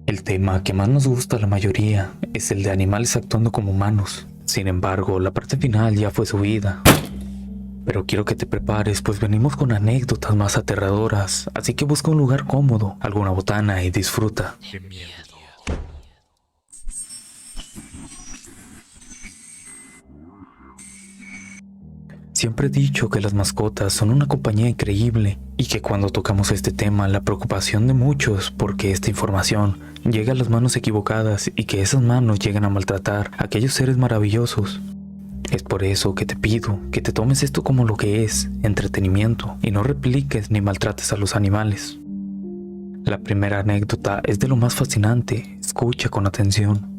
El tema que más nos gusta a la mayoría es el de animales actuando como humanos. Sin embargo, la parte final ya fue subida. Pero quiero que te prepares, pues venimos con anécdotas más aterradoras, así que busca un lugar cómodo, alguna botana y disfruta. ¡Qué miedo! Siempre he dicho que las mascotas son una compañía increíble y que cuando tocamos este tema la preocupación de muchos porque esta información llega a las manos equivocadas y que esas manos lleguen a maltratar a aquellos seres maravillosos. Es por eso que te pido que te tomes esto como lo que es, entretenimiento, y no repliques ni maltrates a los animales. La primera anécdota es de lo más fascinante, escucha con atención.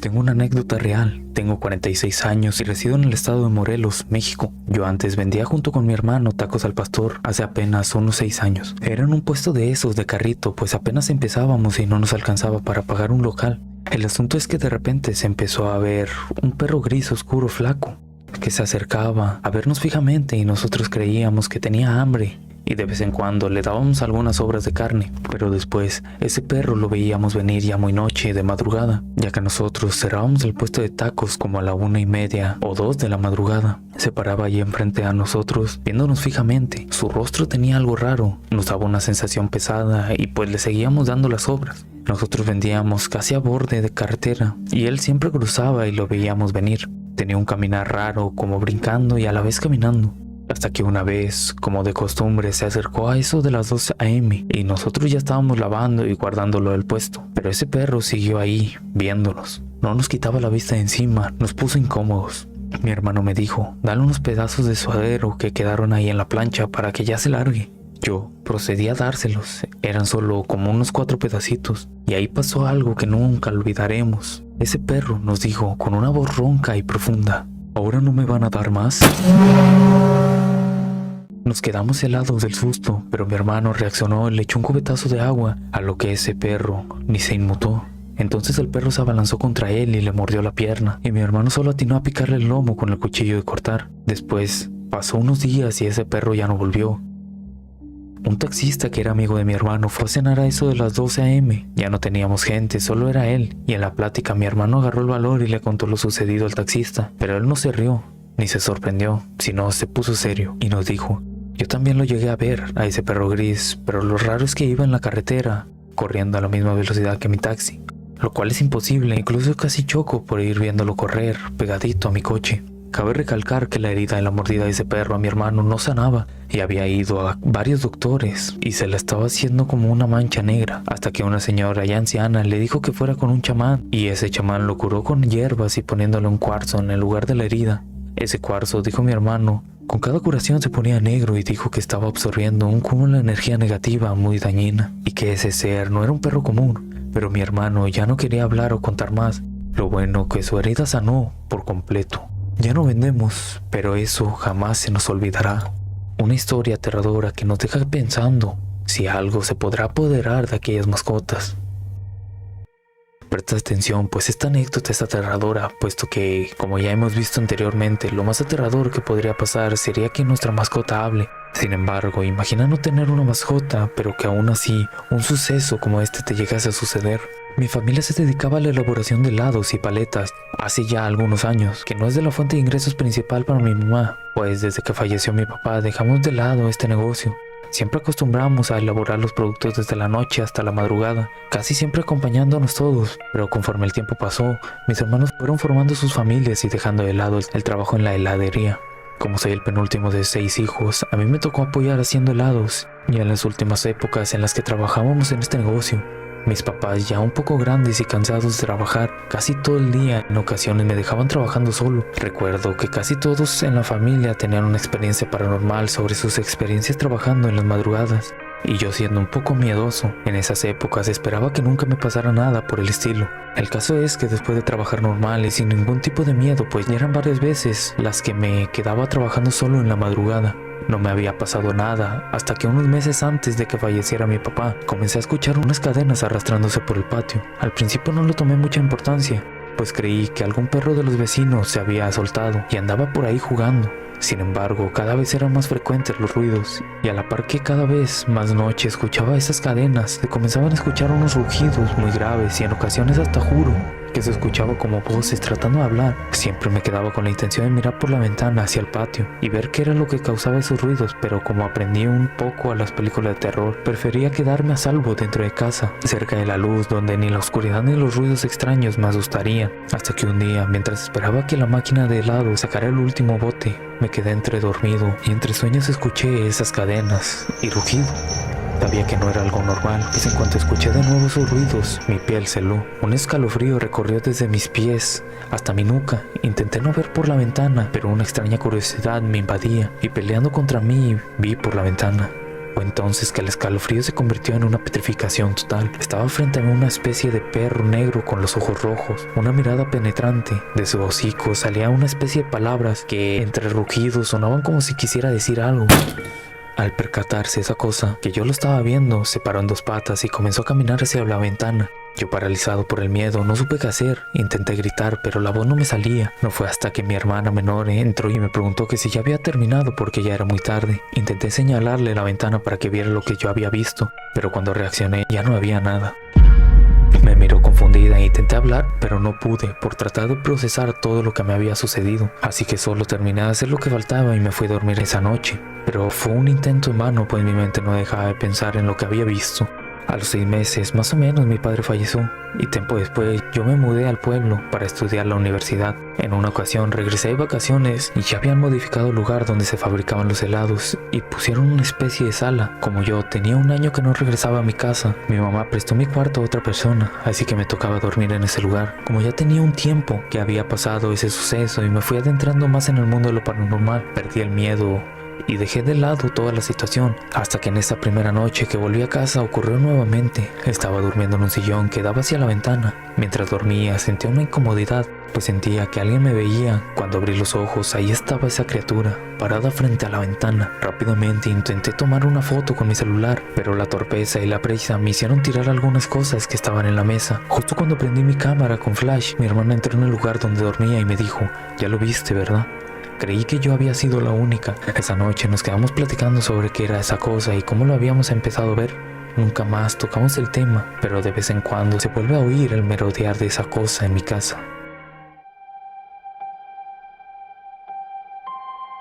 Tengo una anécdota real. Tengo 46 años y resido en el estado de Morelos, México. Yo antes vendía junto con mi hermano tacos al pastor hace apenas unos 6 años. Era en un puesto de esos de carrito, pues apenas empezábamos y no nos alcanzaba para pagar un local. El asunto es que de repente se empezó a ver un perro gris oscuro flaco que se acercaba a vernos fijamente y nosotros creíamos que tenía hambre. Y de vez en cuando le dábamos algunas sobras de carne, pero después ese perro lo veíamos venir ya muy noche de madrugada, ya que nosotros cerrábamos el puesto de tacos como a la 1:30 o 2 de la madrugada. Se paraba allí enfrente a nosotros, viéndonos fijamente. Su rostro tenía algo raro, nos daba una sensación pesada y pues le seguíamos dando las sobras. Nosotros vendíamos casi a borde de carretera y él siempre cruzaba y lo veíamos venir. Tenía un caminar raro, como brincando y a la vez caminando. Hasta que una vez, como de costumbre, se acercó a eso de las 12 a.m. y nosotros ya estábamos lavando y guardándolo del puesto. Pero ese perro siguió ahí, viéndonos. No nos quitaba la vista de encima, nos puso incómodos. Mi hermano me dijo, dale unos pedazos de suadero que quedaron ahí en la plancha para que ya se largue. Yo procedí a dárselos, eran solo como unos 4 pedacitos. Y ahí pasó algo que nunca olvidaremos. Ese perro nos dijo con una voz ronca y profunda, ¿ahora no me van a dar más? Nos quedamos helados del susto, pero mi hermano reaccionó y le echó un cubetazo de agua, a lo que ese perro ni se inmutó. Entonces el perro se abalanzó contra él y le mordió la pierna, y mi hermano solo atinó a picarle el lomo con el cuchillo de cortar. Después pasó unos días y ese perro ya no volvió. Un taxista que era amigo de mi hermano fue a cenar a eso de las 12 a.m. Ya no teníamos gente, solo era él, y en la plática mi hermano agarró el valor y le contó lo sucedido al taxista, pero él no se rió, ni se sorprendió, sino se puso serio y nos dijo, yo también lo llegué a ver, a ese perro gris, pero lo raro es que iba en la carretera, corriendo a la misma velocidad que mi taxi, lo cual es imposible, incluso casi choco por ir viéndolo correr, pegadito a mi coche. Cabe recalcar que la herida de la mordida de ese perro a mi hermano no sanaba y había ido a varios doctores y se la estaba haciendo como una mancha negra, hasta que una señora ya anciana le dijo que fuera con un chamán y ese chamán lo curó con hierbas y poniéndole un cuarzo en el lugar de la herida. Ese cuarzo, dijo mi hermano, con cada curación se ponía negro y dijo que estaba absorbiendo un cúmulo de energía negativa muy dañina y que ese ser no era un perro común, pero mi hermano ya no quería hablar o contar más. Lo bueno que su herida sanó por completo. Ya no vendemos, pero eso jamás se nos olvidará. Una historia aterradora que nos deja pensando si algo se podrá apoderar de aquellas mascotas. Presta atención, pues esta anécdota es aterradora, puesto que, como ya hemos visto anteriormente, lo más aterrador que podría pasar sería que nuestra mascota hable. Sin embargo, imagina no tener una mascota, pero que aún así, un suceso como este te llegase a suceder. Mi familia se dedicaba a la elaboración de helados y paletas hace ya algunos años, que no es de la fuente de ingresos principal para mi mamá, pues desde que falleció mi papá dejamos de lado este negocio. Siempre acostumbramos a elaborar los productos desde la noche hasta la madrugada, casi siempre acompañándonos todos, pero conforme el tiempo pasó, mis hermanos fueron formando sus familias y dejando de lado el trabajo en la heladería. Como soy el penúltimo de 6 hijos, a mí me tocó apoyar haciendo helados, y en las últimas épocas en las que trabajábamos en este negocio, mis papás, ya un poco grandes y cansados de trabajar casi todo el día, en ocasiones me dejaban trabajando solo. Recuerdo que casi todos en la familia tenían una experiencia paranormal sobre sus experiencias trabajando en las madrugadas. Y yo, siendo un poco miedoso, en esas épocas esperaba que nunca me pasara nada por el estilo. El caso es que después de trabajar normal y sin ningún tipo de miedo, pues ya eran varias veces las que me quedaba trabajando solo en la madrugada. No me había pasado nada, hasta que unos meses antes de que falleciera mi papá, comencé a escuchar unas cadenas arrastrándose por el patio. Al principio no le tomé mucha importancia, pues creí que algún perro de los vecinos se había soltado y andaba por ahí jugando. Sin embargo, cada vez eran más frecuentes los ruidos, y a la par que cada vez más noche escuchaba esas cadenas, se comenzaban a escuchar unos rugidos muy graves y en ocasiones hasta juro que se escuchaba como voces tratando de hablar. Siempre me quedaba con la intención de mirar por la ventana hacia el patio y ver qué era lo que causaba esos ruidos, pero como aprendí un poco a las películas de terror, prefería quedarme a salvo dentro de casa, cerca de la luz, donde ni la oscuridad ni los ruidos extraños me asustarían. Hasta que un día, mientras esperaba que la máquina de helado sacara el último bote, me quedé entre dormido y entre sueños escuché esas cadenas y rugido. Sabía que no era algo normal, pues en cuanto escuché de nuevo esos ruidos, mi piel se heló. Un escalofrío recorrió desde mis pies hasta mi nuca. Intenté no ver por la ventana, pero una extraña curiosidad me invadía y peleando contra mí, vi por la ventana. Fue entonces que el escalofrío se convirtió en una petrificación total. Estaba frente a mí una especie de perro negro con los ojos rojos, una mirada penetrante. De su hocico salía una especie de palabras que entre rugidos sonaban como si quisiera decir algo. Al percatarse esa cosa, que yo lo estaba viendo, se paró en dos patas y comenzó a caminar hacia la ventana. Yo, paralizado por el miedo, no supe qué hacer. Intenté gritar, pero la voz no me salía. No fue hasta que mi hermana menor entró y me preguntó que si ya había terminado porque ya era muy tarde. Intenté señalarle la ventana para que viera lo que yo había visto, pero cuando reaccioné ya no había nada. Me miró confundida e intenté hablar, pero no pude por tratar de procesar todo lo que me había sucedido. Así que solo terminé de hacer lo que faltaba y me fui a dormir esa noche. Pero fue un intento en vano, pues mi mente no dejaba de pensar en lo que había visto. A los 6 meses, más o menos, mi padre falleció y tiempo después yo me mudé al pueblo para estudiar la universidad. En una ocasión regresé de vacaciones y ya habían modificado el lugar donde se fabricaban los helados y pusieron una especie de sala. Como yo tenía un año que no regresaba a mi casa, mi mamá prestó mi cuarto a otra persona, así que me tocaba dormir en ese lugar. Como ya tenía un tiempo que había pasado ese suceso y me fui adentrando más en el mundo de lo paranormal, perdí el miedo y dejé de lado toda la situación, hasta que en esa primera noche que volví a casa ocurrió nuevamente. Estaba durmiendo en un sillón que daba hacia la ventana. Mientras dormía sentía una incomodidad, pues sentía que alguien me veía. Cuando abrí los ojos, ahí estaba esa criatura, parada frente a la ventana. Rápidamente intenté tomar una foto con mi celular, pero la torpeza y la prisa me hicieron tirar algunas cosas que estaban en la mesa. Justo cuando prendí mi cámara con flash, mi hermana entró en el lugar donde dormía y me dijo: "Ya lo viste, ¿verdad?". Creí que yo había sido la única. Esa noche nos quedamos platicando sobre qué era esa cosa y cómo lo habíamos empezado a ver. Nunca más tocamos el tema, pero de vez en cuando se vuelve a oír el merodear de esa cosa en mi casa.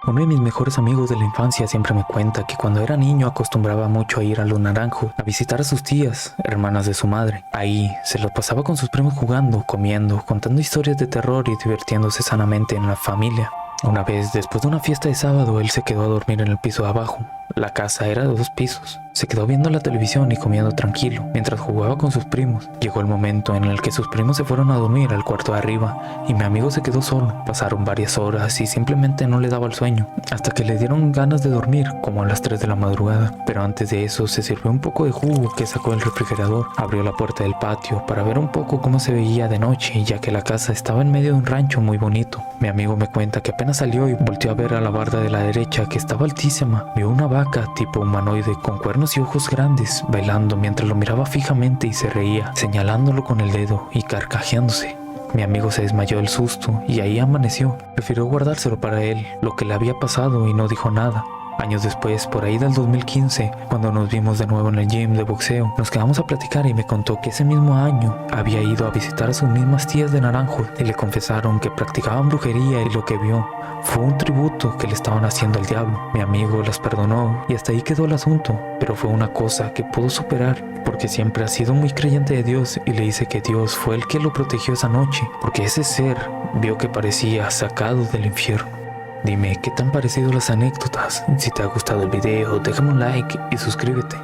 Uno de mis mejores amigos de la infancia siempre me cuenta que cuando era niño acostumbraba mucho a ir a Los Naranjos a visitar a sus tías, hermanas de su madre. Ahí se lo pasaba con sus primos jugando, comiendo, contando historias de terror y divirtiéndose sanamente en la familia. Una vez, después de una fiesta de sábado, él se quedó a dormir en el piso de abajo. La casa era de 2 pisos. Se quedó viendo la televisión y comiendo tranquilo, mientras jugaba con sus primos. Llegó el momento en el que sus primos se fueron a dormir al cuarto de arriba, y mi amigo se quedó solo. Pasaron varias horas y simplemente no le daba el sueño, hasta que le dieron ganas de dormir, como a las 3 de la madrugada. Pero antes de eso, se sirvió un poco de jugo que sacó del refrigerador. Abrió la puerta del patio para ver un poco cómo se veía de noche, ya que la casa estaba en medio de un rancho muy bonito. Mi amigo me cuenta que apenas salió y volteó a ver a la barda de la derecha, que estaba altísima. Vio una vaca tipo humanoide con cuernos y ojos grandes bailando mientras lo miraba fijamente y se reía, señalándolo con el dedo y carcajeándose. Mi amigo se desmayó del susto y ahí amaneció. Prefirió guardárselo para él, lo que le había pasado, y no dijo nada. Años después, por ahí del 2015, cuando nos vimos de nuevo en el gym de boxeo, nos quedamos a platicar y me contó que ese mismo año había ido a visitar a sus mismas tías de Naranjo y le confesaron que practicaban brujería y lo que vio fue un tributo que le estaban haciendo al diablo. Mi amigo las perdonó y hasta ahí quedó el asunto, pero fue una cosa que pudo superar porque siempre ha sido muy creyente de Dios y le dice que Dios fue el que lo protegió esa noche, porque ese ser vio que parecía sacado del infierno. Dime, ¿qué te han parecido las anécdotas? Si te ha gustado el video, déjame un like y suscríbete.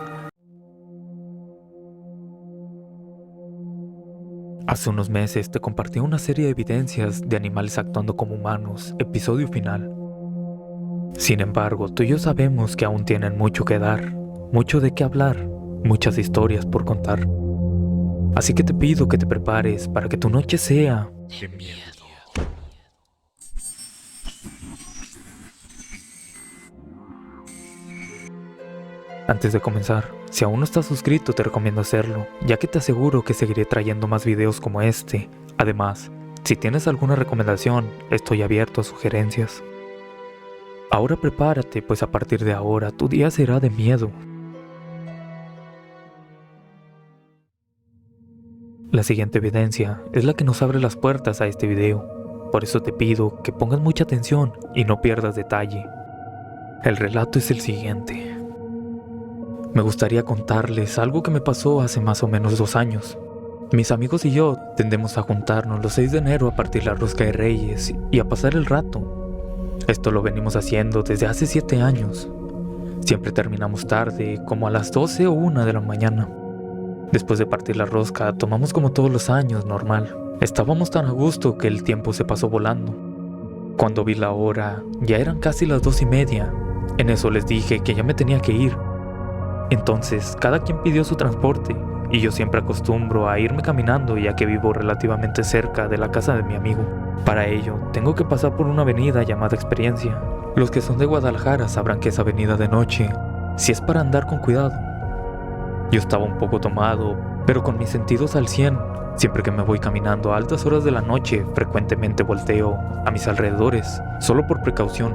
Hace unos meses te compartí una serie de evidencias de animales actuando como humanos, episodio final. Sin embargo, tú y yo sabemos que aún tienen mucho que dar, mucho de qué hablar, muchas historias por contar. Así que te pido que te prepares para que tu noche sea de miedo. Antes de comenzar, si aún no estás suscrito te recomiendo hacerlo, ya que te aseguro que seguiré trayendo más videos como este. Además, si tienes alguna recomendación, estoy abierto a sugerencias. Ahora prepárate, pues a partir de ahora tu día será de miedo. La siguiente evidencia es la que nos abre las puertas a este video. Por eso te pido que pongas mucha atención y no pierdas detalle. El relato es el siguiente. Me gustaría contarles algo que me pasó hace más o menos 2 años. Mis amigos y yo tendemos a juntarnos los 6 de enero a partir la rosca de Reyes y a pasar el rato. Esto lo venimos haciendo desde hace 7 años. Siempre terminamos tarde, como a las 12 o 1 de la mañana. Después de partir la rosca, tomamos como todos los años, normal. Estábamos tan a gusto que el tiempo se pasó volando. Cuando vi la hora, ya eran casi las 2:30. En eso les dije que ya me tenía que ir. Entonces, cada quien pidió su transporte, y yo siempre acostumbro a irme caminando ya que vivo relativamente cerca de la casa de mi amigo. Para ello, tengo que pasar por una avenida llamada Experiencia. Los que son de Guadalajara sabrán que esa avenida de noche, sí es para andar con cuidado. Yo estaba un poco tomado, pero con mis sentidos al 100. Siempre que me voy caminando a altas horas de la noche, frecuentemente volteo a mis alrededores, solo por precaución.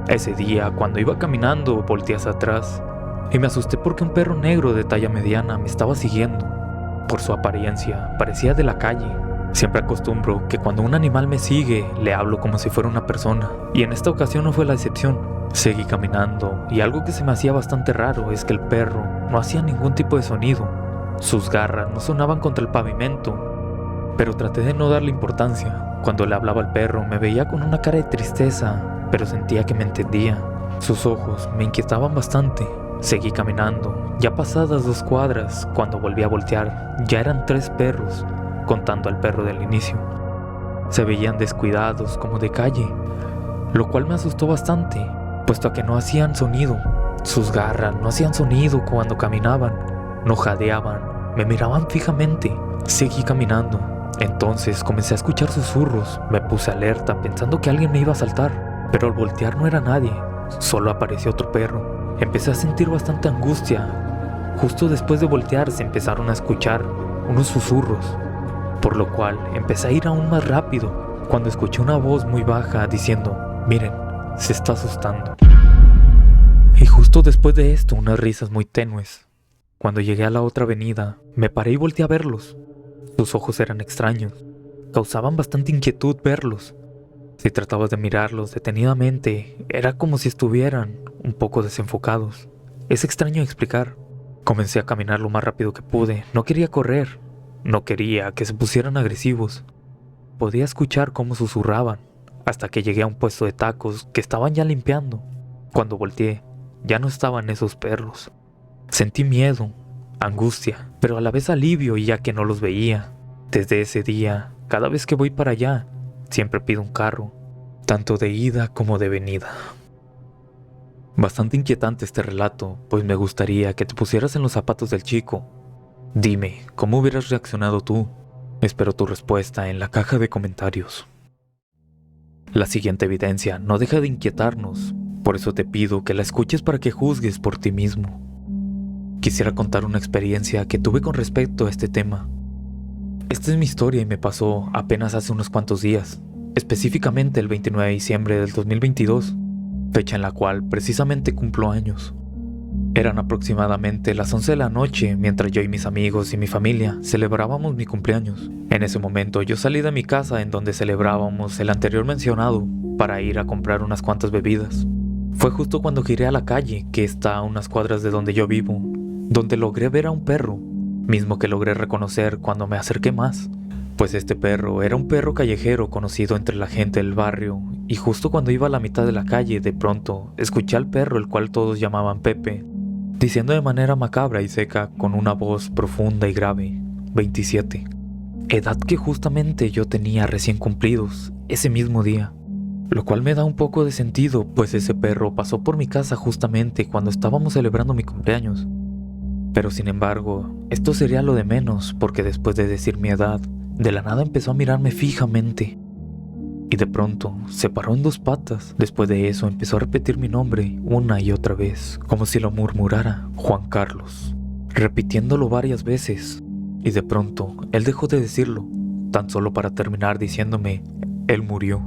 Ese día, cuando iba caminando, volteé hacia atrás y me asusté porque un perro negro de talla mediana me estaba siguiendo. Por su apariencia, parecía de la calle. Siempre acostumbro que cuando un animal me sigue, le hablo como si fuera una persona, y en esta ocasión no fue la excepción. Seguí caminando, y algo que se me hacía bastante raro es que el perro no hacía ningún tipo de sonido. Sus garras no sonaban contra el pavimento, pero traté de no darle importancia. Cuando le hablaba al perro, me veía con una cara de tristeza, pero sentía que me entendía. Sus ojos me inquietaban bastante. Seguí caminando, ya pasadas 2 cuadras, cuando volví a voltear, ya eran 3 perros, contando al perro del inicio. Se veían descuidados, como de calle, lo cual me asustó bastante, puesto a que no hacían sonido. Sus garras no hacían sonido cuando caminaban, no jadeaban, me miraban fijamente. Seguí caminando, entonces comencé a escuchar susurros, me puse alerta pensando que alguien me iba a asaltar, pero al voltear no era nadie, solo apareció otro perro. Empecé a sentir bastante angustia. Justo después de voltear se empezaron a escuchar unos susurros, por lo cual empecé a ir aún más rápido cuando escuché una voz muy baja diciendo: miren, se está asustando. Y justo después de esto unas risas muy tenues. Cuando llegué a la otra avenida, me paré y volteé a verlos. Sus ojos eran extraños, causaban bastante inquietud verlos. Si tratabas de mirarlos detenidamente, era como si estuvieran un poco desenfocados. Es extraño explicar. Comencé a caminar lo más rápido que pude. No quería correr. No quería que se pusieran agresivos. Podía escuchar cómo susurraban, hasta que llegué a un puesto de tacos que estaban ya limpiando. Cuando volteé, ya no estaban esos perros. Sentí miedo, angustia, pero a la vez alivio ya que no los veía. Desde ese día, cada vez que voy para allá, siempre pido un carro, tanto de ida como de venida. Bastante inquietante este relato, pues me gustaría que te pusieras en los zapatos del chico. Dime, ¿cómo hubieras reaccionado tú? Espero tu respuesta en la caja de comentarios. La siguiente evidencia no deja de inquietarnos, por eso te pido que la escuches para que juzgues por ti mismo. Quisiera contar una experiencia que tuve con respecto a este tema. Esta es mi historia y me pasó apenas hace unos cuantos días, específicamente el 29 de diciembre del 2022, fecha en la cual precisamente cumplo años. Eran aproximadamente las 11 de la noche mientras yo y mis amigos y mi familia celebrábamos mi cumpleaños. En ese momento yo salí de mi casa en donde celebrábamos el anterior mencionado para ir a comprar unas cuantas bebidas. Fue justo cuando giré a la calle, que está a unas cuadras de donde yo vivo, donde logré ver a un perro, mismo que logré reconocer cuando me acerqué más, pues este perro era un perro callejero conocido entre la gente del barrio, y justo cuando iba a la mitad de la calle, de pronto escuché al perro, el cual todos llamaban Pepe, diciendo de manera macabra y seca con una voz profunda y grave: 27, edad que justamente yo tenía recién cumplidos ese mismo día, lo cual me da un poco de sentido, pues ese perro pasó por mi casa justamente cuando estábamos celebrando mi cumpleaños. Pero sin embargo, esto sería lo de menos, porque después de decir mi edad, de la nada empezó a mirarme fijamente. Y de pronto, se paró en 2 patas. Después de eso empezó a repetir mi nombre una y otra vez, como si lo murmurara: Juan Carlos, repitiéndolo varias veces. Y de pronto, él dejó de decirlo, tan solo para terminar diciéndome: él murió.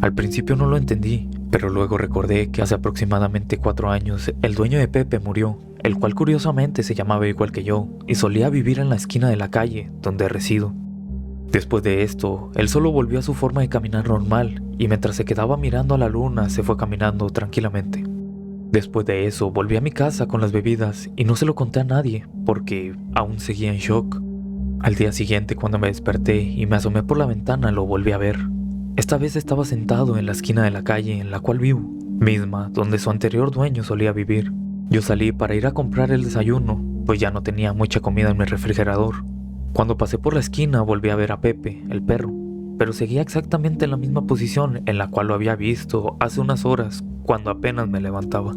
Al principio no lo entendí, Pero luego recordé que hace aproximadamente 4 años el dueño de Pepe murió, el cual curiosamente se llamaba igual que yo y solía vivir en la esquina de la calle donde resido. Después de esto, él solo volvió a su forma de caminar normal y mientras se quedaba mirando a la luna se fue caminando tranquilamente. Después de eso, volví a mi casa con las bebidas y no se lo conté a nadie porque aún seguía en shock. Al día siguiente, cuando me desperté y me asomé por la ventana, lo volví a ver. Esta vez estaba sentado en la esquina de la calle en la cual vivo, misma donde su anterior dueño solía vivir. Yo salí para ir a comprar el desayuno, pues ya no tenía mucha comida en mi refrigerador. Cuando pasé por la esquina volví a ver a Pepe, el perro, pero seguía exactamente en la misma posición en la cual lo había visto hace unas horas cuando apenas me levantaba.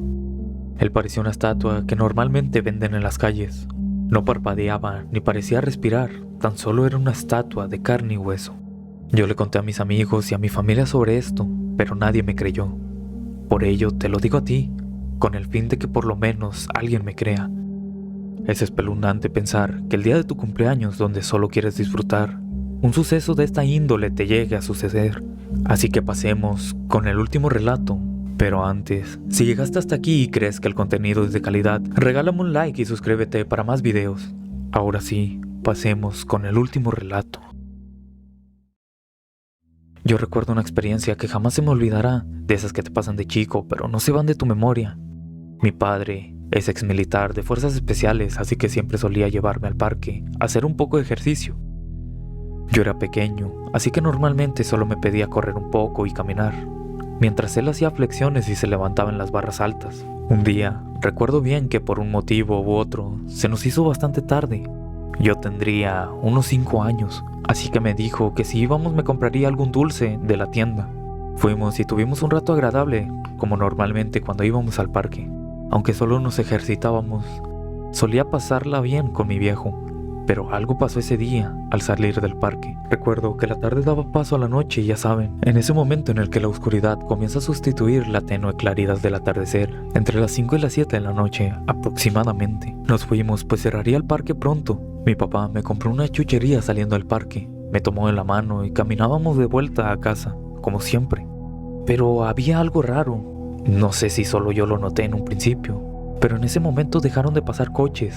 Él parecía una estatua que normalmente venden en las calles. No parpadeaba ni parecía respirar, tan solo era una estatua de carne y hueso. Yo le conté a mis amigos y a mi familia sobre esto, pero nadie me creyó. Por ello te lo digo a ti, con el fin de que por lo menos alguien me crea. Es espeluznante pensar que el día de tu cumpleaños, donde solo quieres disfrutar, un suceso de esta índole te llegue a suceder. Así que pasemos con el último relato. Pero antes, si llegaste hasta aquí y crees que el contenido es de calidad, regálame un like y suscríbete para más videos. Ahora sí, pasemos con el último relato. Yo recuerdo una experiencia que jamás se me olvidará, de esas que te pasan de chico pero no se van de tu memoria. Mi padre es exmilitar de fuerzas especiales, así que siempre solía llevarme al parque a hacer un poco de ejercicio. Yo era pequeño, así que normalmente solo me pedía correr un poco y caminar, mientras él hacía flexiones y se levantaba en las barras altas. Un día, recuerdo bien que por un motivo u otro, se nos hizo bastante tarde. Yo tendría unos 5 años, así que me dijo que si íbamos me compraría algún dulce de la tienda. Fuimos y tuvimos un rato agradable, como normalmente cuando íbamos al parque. Aunque solo nos ejercitábamos, solía pasarla bien con mi viejo. Pero algo pasó ese día al salir del parque. Recuerdo que la tarde daba paso a la noche y ya saben, en ese momento en el que la oscuridad comienza a sustituir la tenue claridad del atardecer, entre las 5 y las 7 de la noche aproximadamente. Nos fuimos pues cerraría el parque pronto. Mi papá me compró una chuchería saliendo del parque, me tomó de la mano y caminábamos de vuelta a casa, como siempre. Pero había algo raro. No sé si solo yo lo noté en un principio, pero en ese momento dejaron de pasar coches,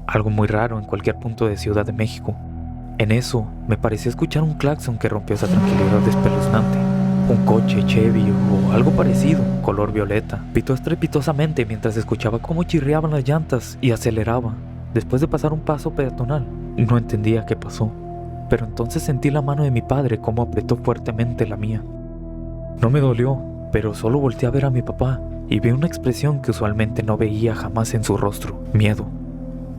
algo muy raro en cualquier punto de Ciudad de México. En eso me pareció escuchar un claxon que rompió esa tranquilidad espeluznante. Un coche Chevy o algo parecido, color violeta, pitó estrepitosamente mientras escuchaba cómo chirriaban las llantas y aceleraba. Después de pasar un paso peatonal, no entendía qué pasó, pero entonces sentí la mano de mi padre como apretó fuertemente la mía. No me dolió, pero solo volteé a ver a mi papá y vi una expresión que usualmente no veía jamás en su rostro: miedo.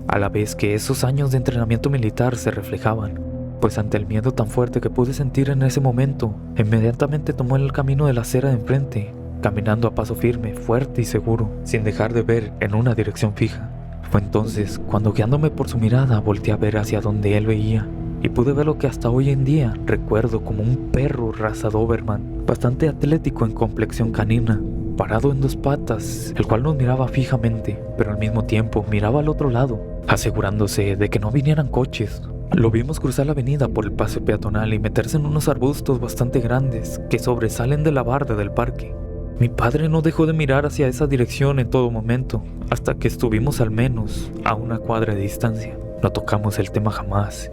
A la vez que esos años de entrenamiento militar se reflejaban, pues ante el miedo tan fuerte que pude sentir en ese momento, inmediatamente tomó el camino de la acera de enfrente, caminando a paso firme, fuerte y seguro, sin dejar de ver en una dirección fija. Fue entonces cuando, guiándome por su mirada, volteé a ver hacia donde él veía y pude ver lo que hasta hoy en día recuerdo como un perro raza Doberman, bastante atlético en complexión canina, parado en 2 patas, el cual nos miraba fijamente, pero al mismo tiempo miraba al otro lado, asegurándose de que no vinieran coches. Lo vimos cruzar la avenida por el paso peatonal y meterse en unos arbustos bastante grandes que sobresalen de la barda del parque. Mi padre no dejó de mirar hacia esa dirección en todo momento, hasta que estuvimos al menos a 1 cuadra de distancia. No tocamos el tema jamás,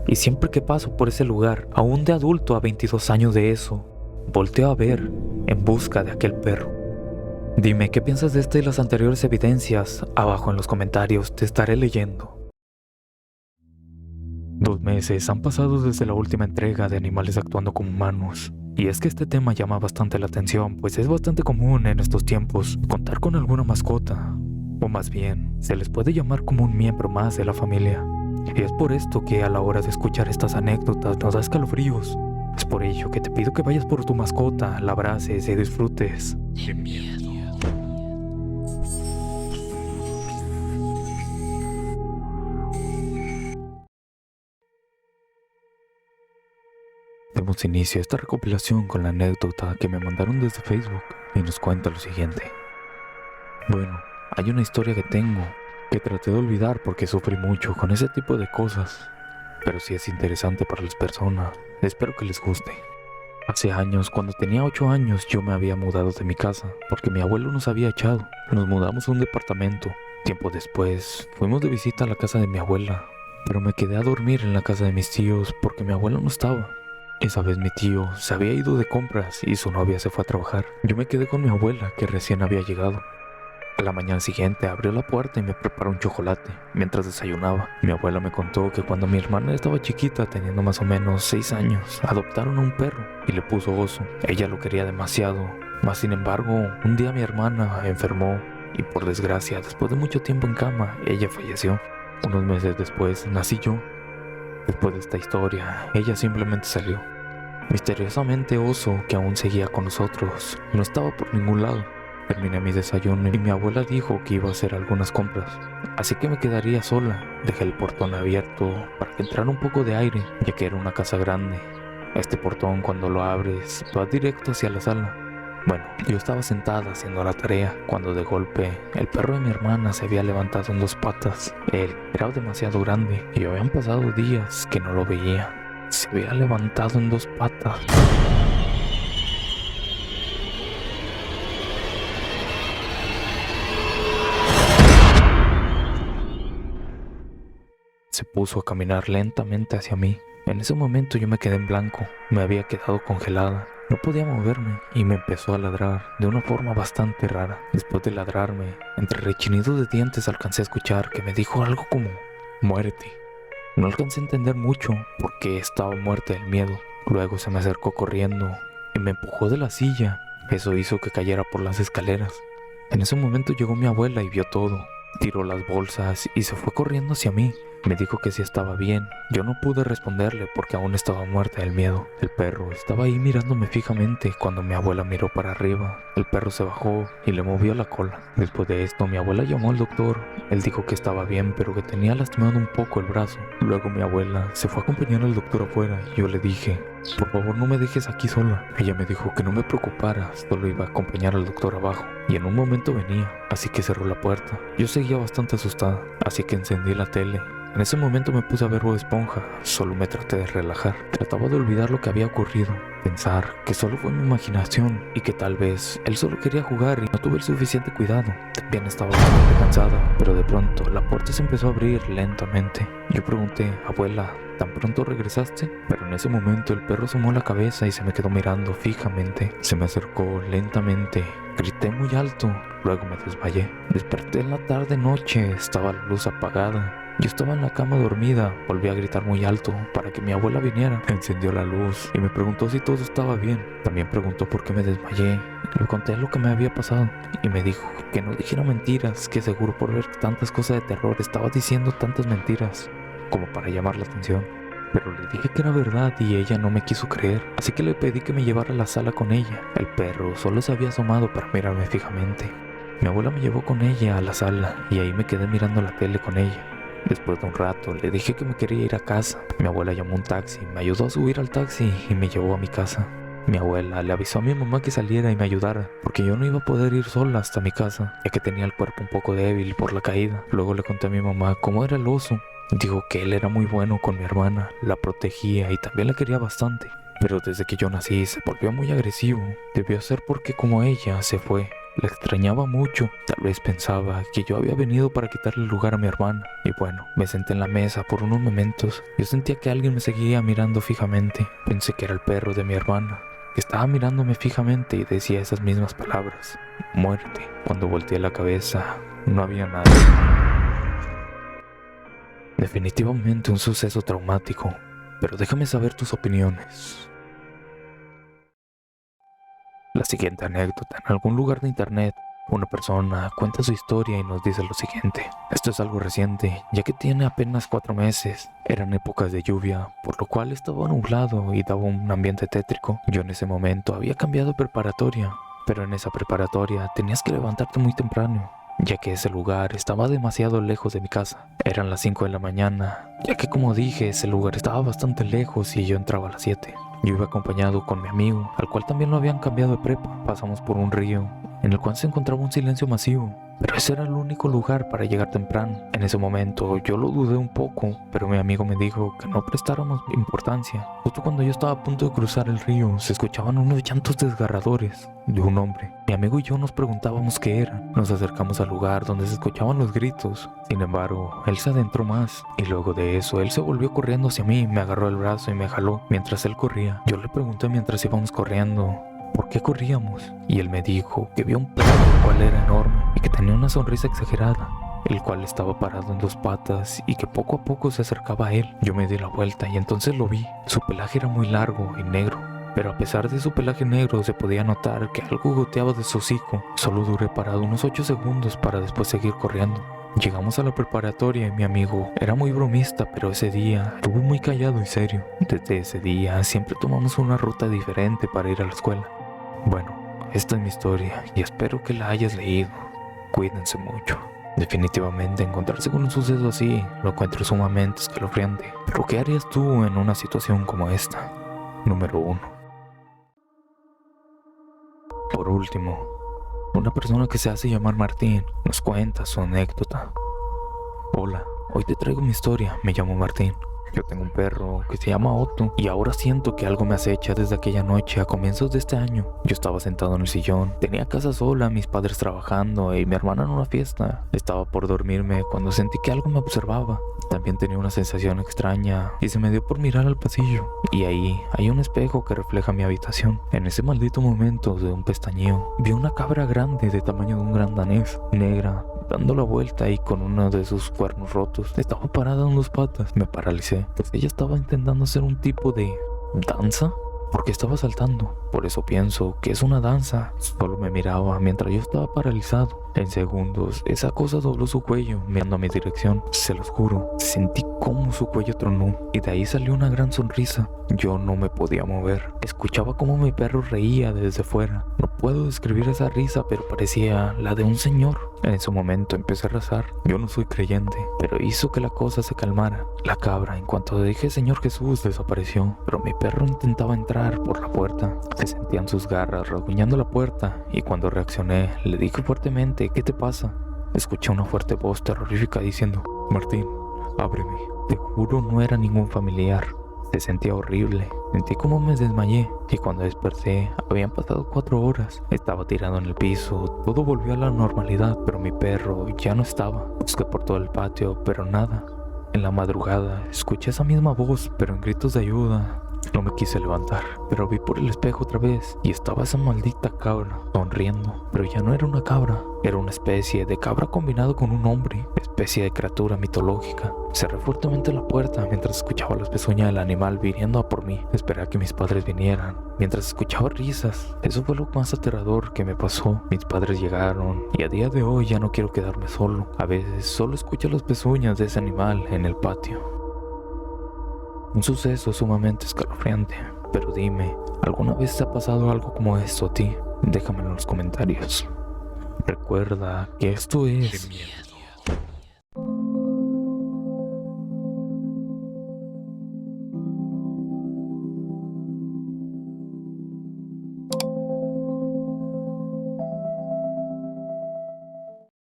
y siempre que paso por ese lugar, aún de adulto a 22 años de eso, volteo a ver en busca de aquel perro. Dime qué piensas de esta y las anteriores evidencias. Abajo en los comentarios te estaré leyendo. 2 meses han pasado desde la última entrega de Animales actuando como humanos. Y es que este tema llama bastante la atención, pues es bastante común en estos tiempos contar con alguna mascota, o más bien, se les puede llamar como un miembro más de la familia. Y es por esto que a la hora de escuchar estas anécdotas nos da escalofríos. Es por ello que te pido que vayas por tu mascota, la abraces y disfrutes. ¡Qué miedo! Demos inicio a esta recopilación con la anécdota que me mandaron desde Facebook y nos cuenta lo siguiente. Bueno, hay una historia que tengo que traté de olvidar porque sufrí mucho con ese tipo de cosas, pero si es interesante para las personas, espero que les guste. Hace años, cuando tenía 8 años, yo me había mudado de mi casa porque mi abuelo nos había echado. Nos mudamos a un departamento. Tiempo después, fuimos de visita a la casa de mi abuela, pero me quedé a dormir en la casa de mis tíos porque mi abuelo no estaba. Esa vez mi tío se había ido de compras y su novia se fue a trabajar. Yo me quedé con mi abuela, que recién había llegado. A la mañana siguiente abrió la puerta y me preparó un chocolate mientras desayunaba. Mi abuela me contó que cuando mi hermana estaba chiquita, teniendo más o menos 6 años, adoptaron a un perro y le puso Oso. Ella lo quería demasiado, mas sin embargo, un día mi hermana enfermó y por desgracia, después de mucho tiempo en cama, ella falleció. Unos meses después nací yo. Después de esta historia, ella simplemente salió. Misteriosamente Oso, que aún seguía con nosotros, no estaba por ningún lado. Terminé mi desayuno y mi abuela dijo que iba a hacer algunas compras, así que me quedaría sola. Dejé el portón abierto para que entrara un poco de aire, ya que era una casa grande. Este portón, cuando lo abres, va directo hacia la sala. Bueno, yo estaba sentada haciendo la tarea cuando de golpe el perro de mi hermana se había levantado en 2 patas. Él era demasiado grande y habían pasado días que no lo veía. Se había levantado en 2 patas. Se puso a caminar lentamente hacia mí. En ese momento yo me quedé en blanco, me había quedado congelada. No podía moverme y me empezó a ladrar de una forma bastante rara. Después de ladrarme, entre rechinidos de dientes alcancé a escuchar que me dijo algo como «muérete». No alcancé a entender mucho porque estaba muerta del miedo. Luego se me acercó corriendo y me empujó de la silla. Eso hizo que cayera por las escaleras. En ese momento llegó mi abuela y vio todo. Tiró las bolsas y se fue corriendo hacia mí. Me dijo que sí estaba bien. Yo no pude responderle porque aún estaba muerta del miedo. El perro estaba ahí mirándome fijamente. Cuando mi abuela miró para arriba, el perro se bajó y le movió la cola. Después de esto, mi abuela llamó al doctor. Él dijo que estaba bien, pero que tenía lastimado un poco el brazo. Luego mi abuela se fue a acompañar al doctor afuera y yo le dije: por favor, no me dejes aquí sola. Ella me dijo que no me preocupara, solo iba a acompañar al doctor abajo y en un momento venía, así que cerró la puerta. Yo seguía bastante asustada, así que encendí la tele. En ese momento me puse a ver Bob Esponja. Solo me traté de relajar. Trataba de olvidar lo que había ocurrido, pensar que solo fue mi imaginación y que tal vez él solo quería jugar y no tuve el suficiente cuidado. También estaba bastante cansada, pero de pronto la puerta se empezó a abrir lentamente. Yo pregunté: abuela, ¿tan pronto regresaste? Pero en ese momento el perro asomó la cabeza y se me quedó mirando fijamente. Se me acercó lentamente. Grité muy alto. Luego me desmayé. Desperté en la tarde-noche. Estaba la luz apagada. Yo estaba en la cama dormida. Volví a gritar muy alto para que mi abuela viniera. Encendió la luz y me preguntó si todo estaba bien. También preguntó por qué me desmayé. Le conté lo que me había pasado y me dijo que no dijera mentiras, que seguro por ver tantas cosas de terror estaba diciendo tantas mentiras como para llamar la atención. Pero le dije que era verdad y ella no me quiso creer, así que le pedí que me llevara a la sala con ella. El perro solo se había asomado para mirarme fijamente. Mi abuela me llevó con ella a la sala y ahí me quedé mirando la tele con ella. Después de un rato le dije que me quería ir a casa. Mi abuela llamó un taxi, me ayudó a subir al taxi y me llevó a mi casa. Mi abuela le avisó a mi mamá que saliera y me ayudara, porque yo no iba a poder ir sola hasta mi casa, ya que tenía el cuerpo un poco débil por la caída. Luego le conté a mi mamá cómo era el oso. Dijo que él era muy bueno con mi hermana, la protegía y también la quería bastante. Pero desde que yo nací se volvió muy agresivo. Debió ser porque como ella se fue, la extrañaba mucho. Tal vez pensaba que yo había venido para quitarle el lugar a mi hermana. Y bueno, me senté en la mesa por unos momentos. Yo sentía que alguien me seguía mirando fijamente. Pensé que era el perro de mi hermana, que estaba mirándome fijamente y decía esas mismas palabras: muerte. Cuando volteé la cabeza, no había nada. Definitivamente un suceso traumático, pero déjame saber tus opiniones. La siguiente anécdota: en algún lugar de internet, una persona cuenta su historia y nos dice lo siguiente. Esto es algo reciente, ya que tiene apenas 4 meses. Eran épocas de lluvia, por lo cual estaba nublado y daba un ambiente tétrico. Yo en ese momento había cambiado de preparatoria, pero en esa preparatoria tenías que levantarte muy temprano, ya que ese lugar estaba demasiado lejos de mi casa. Eran las 5 de la mañana, ya que como dije, ese lugar estaba bastante lejos y yo entraba a las 7. Yo iba acompañado con mi amigo, al cual también lo habían cambiado de prepa. Pasamos por un río, en el cual se encontraba un silencio masivo. pero ese era el único lugar para llegar temprano. En ese momento yo lo dudé un poco, pero mi amigo me dijo que no prestáramos importancia. Justo cuando yo estaba a punto de cruzar el río, se escuchaban unos llantos desgarradores de un hombre. Mi amigo y yo nos preguntábamos qué era. Nos acercamos al lugar donde se escuchaban los gritos. Sin embargo, él se adentró más, y luego de eso, él se volvió corriendo hacia mí, me agarró el brazo y me jaló mientras él corría. Yo le pregunté mientras íbamos corriendo ¿por qué corríamos? Y él me dijo que vio un perro el cual era enorme y que tenía una sonrisa exagerada, el cual estaba parado en dos patas y que poco a poco se acercaba a él. Yo me di la vuelta y entonces lo vi. Su pelaje era muy largo y negro, pero a pesar de su pelaje negro se podía notar que algo goteaba de su hocico. Solo duré parado unos 8 segundos para después seguir corriendo. Llegamos a la preparatoria y mi amigo era muy bromista, pero ese día estuvo muy callado y serio. Desde ese día siempre tomamos una ruta diferente para ir a la escuela. Bueno, esta es mi historia y espero que la hayas leído. Cuídense mucho. Definitivamente encontrarse con un suceso así lo encuentro sumamente escalofriante. Pero ¿qué harías tú en una situación como esta? Número 1. Por último, una persona que se hace llamar Martín nos cuenta su anécdota. Hola, hoy te traigo mi historia. Me llamo Martín. Yo tengo un perro que se llama Otto y ahora siento que algo me acecha desde aquella noche a comienzos de este año. Yo estaba sentado en el sillón, tenía casa sola, mis padres trabajando y mi hermana en una fiesta. Estaba por dormirme cuando sentí que algo me observaba. También tenía una sensación extraña y se me dio por mirar al pasillo. Y ahí hay un espejo que refleja mi habitación. En ese maldito momento de un pestañeo, vi una cabra grande de tamaño de un gran danés, negra, dando la vuelta y con uno de sus cuernos rotos. Estaba parada en dos patas. Me paralicé, pues ella estaba intentando hacer un tipo de danza, porque estaba saltando. Por eso pienso que es una danza. Solo me miraba mientras yo estaba paralizado. En segundos, esa cosa dobló su cuello mirando a mi dirección. Se los juro, sentí cómo su cuello tronó y de ahí salió una gran sonrisa. Yo no me podía mover. Escuchaba cómo mi perro reía desde fuera. No puedo describir esa risa, pero parecía la de un señor. En ese momento empecé a rezar. Yo no soy creyente, pero hizo que la cosa se calmara. La cabra, en cuanto dije Señor Jesús, desapareció, pero mi perro intentaba entrar por la puerta. Se sentían sus garras rasguñando la puerta y cuando reaccioné le dije fuertemente: ¿qué te pasa? Escuché una fuerte voz terrorífica diciendo: Martín, ábreme. Te juro no era ningún familiar. Se sentía horrible. Sentí como me desmayé y cuando desperté habían pasado 4 horas. Estaba tirado en el piso. Todo volvió a la normalidad, pero mi perro ya no estaba. Busqué por todo el patio, pero nada. En la madrugada escuché esa misma voz, pero en gritos de ayuda. No me quise levantar, pero vi por el espejo otra vez y estaba esa maldita cabra sonriendo. Pero ya no era una cabra, era una especie de cabra combinado con un hombre, especie de criatura mitológica. Cerré fuertemente la puerta mientras escuchaba las pezuñas del animal viniendo a por mí. Esperé a que mis padres vinieran, mientras escuchaba risas. Eso fue lo más aterrador que me pasó. Mis padres llegaron y a día de hoy ya no quiero quedarme solo. A veces solo escucho las pezuñas de ese animal en el patio. Un suceso sumamente escalofriante. Pero dime, ¿alguna vez te ha pasado algo como esto a ti? Déjamelo en los comentarios. Recuerda que esto es